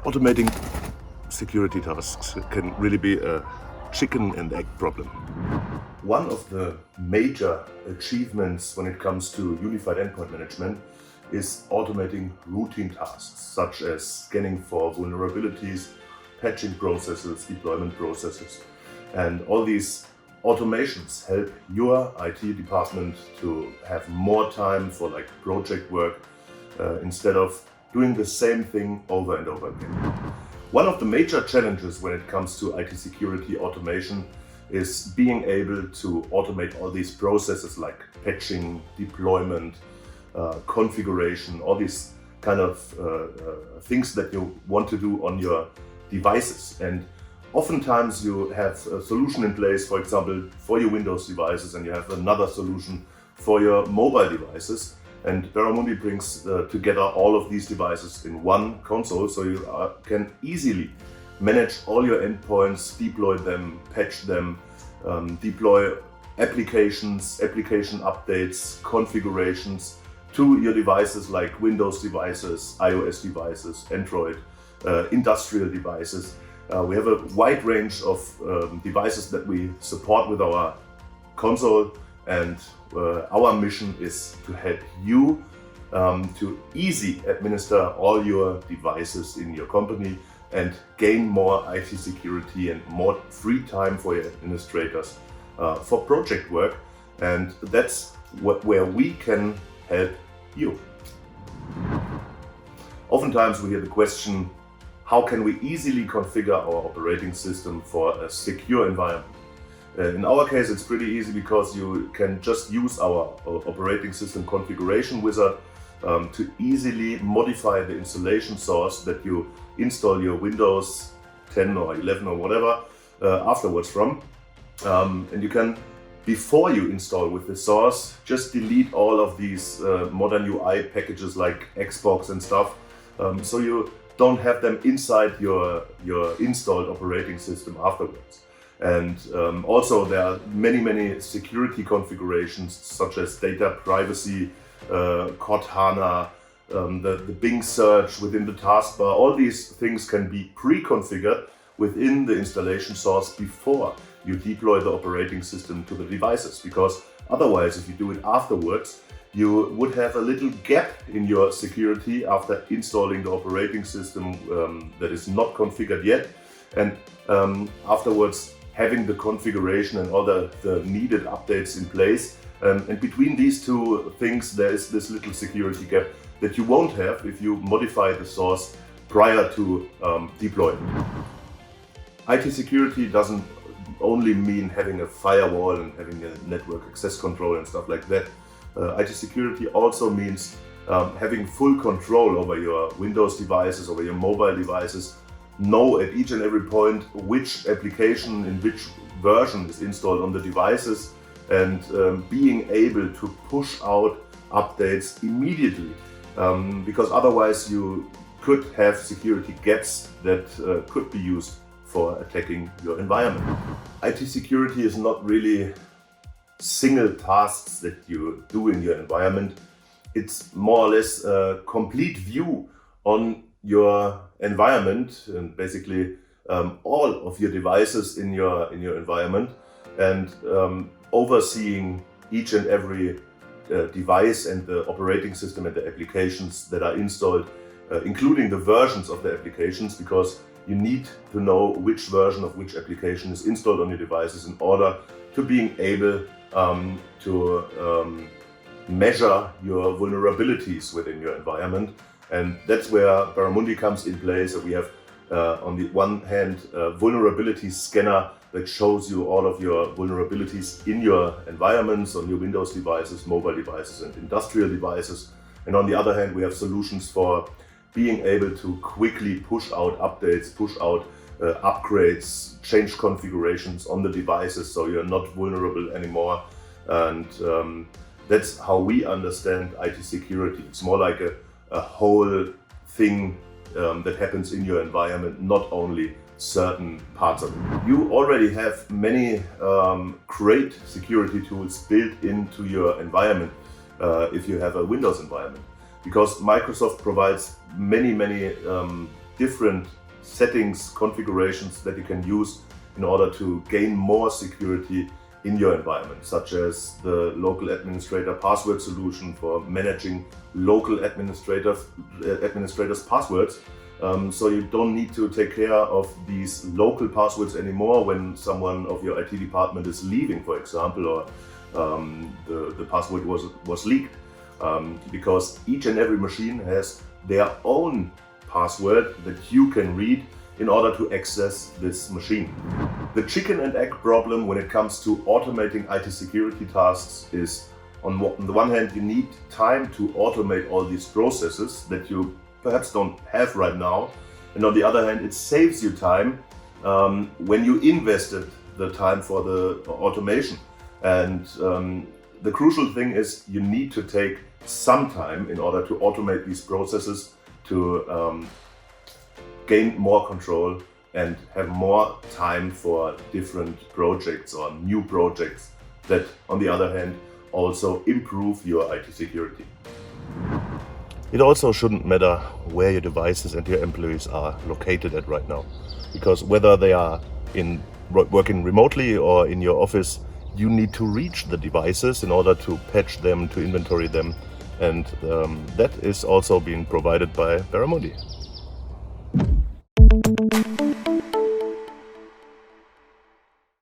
Automating security tasks can really be a chicken and egg problem. One of the major achievements when it comes to unified endpoint management is automating routine tasks, such as scanning for vulnerabilities, patching processes, deployment processes. And all these automations help your IT department to have more time for project work instead of doing the same thing over and over again. One of the major challenges when it comes to IT security automation is being able to automate all these processes like patching, deployment, configuration, all these kind of things that you want to do on your devices. And oftentimes you have a solution in place, for example, for your Windows devices, and you have another solution for your mobile devices. And Baramundi brings together all of these devices in one console, so you can easily manage all your endpoints, deploy them, patch them, deploy applications, application updates, configurations to your devices like Windows devices, iOS devices, Android, industrial devices. We have a wide range of devices that we support with our console, and our mission is to help you to easily administer all your devices in your company and gain more IT security and more free time for your administrators for project work. And that's where we can help you. Oftentimes we hear the question, how can we easily configure our operating system for a secure environment? In our case, it's pretty easy because you can just use our operating system configuration wizard to easily modify the installation source that you install your Windows 10 or 11 or whatever afterwards from. And you can, before you install with the source, just delete all of these modern UI packages like Xbox and stuff, so you don't have them inside your installed operating system afterwards. And also there are many security configurations such as data privacy, Cortana, the Bing search within the taskbar. All these things can be pre-configured within the installation source before you deploy the operating system to the devices, because otherwise, if you do it afterwards, you would have a little gap in your security after installing the operating system that is not configured yet, and afterwards having the configuration and all the needed updates in place. And between these two things, there is this little security gap that you won't have if you modify the source prior to deployment. IT security doesn't only mean having a firewall and having a network access control and stuff like that. IT security also means having full control over your Windows devices, over your mobile devices, know at each and every point which application in which version is installed on the devices, and being able to push out updates immediately, because otherwise you could have security gaps that could be used for attacking your environment. IT security is not really single tasks that you do in your environment. It's more or less a complete view on your environment and basically all of your devices in your environment, and overseeing each and every device and the operating system and the applications that are installed, including the versions of the applications, because you need to know which version of which application is installed on your devices in order to being able to measure your vulnerabilities within your environment. And that's where Baramundi comes in place. So we have on the one hand a vulnerability scanner that shows you all of your vulnerabilities in your environments, on your Windows devices, mobile devices and industrial devices. And on the other hand, we have solutions for being able to quickly push out updates, push out upgrades, change configurations on the devices so you're not vulnerable anymore. And that's how we understand IT security. It's more like a whole thing that happens in your environment, not only certain parts of it. You already have many great security tools built into your environment if you have a Windows environment, because Microsoft provides many different settings, configurations that you can use in order to gain more security in your environment, such as the local administrator password solution for managing local administrators' passwords. So you don't need to take care of these local passwords anymore when someone of your IT department is leaving, for example, or the password was leaked. Because each and every machine has their own password that you can read in order to access this machine. The chicken and egg problem when it comes to automating IT security tasks is, on the one hand, you need time to automate all these processes that you perhaps don't have right now, and on the other hand, it saves you time when you invested the time for the automation. And the crucial thing is you need to take some time in order to automate these processes to gain more control and have more time for different projects or new projects that, on the other hand, also improve your IT security. It also shouldn't matter where your devices and your employees are located at right now, because whether they are working remotely or in your office, you need to reach the devices in order to patch them, to inventory them, and that is also being provided by Baramundi.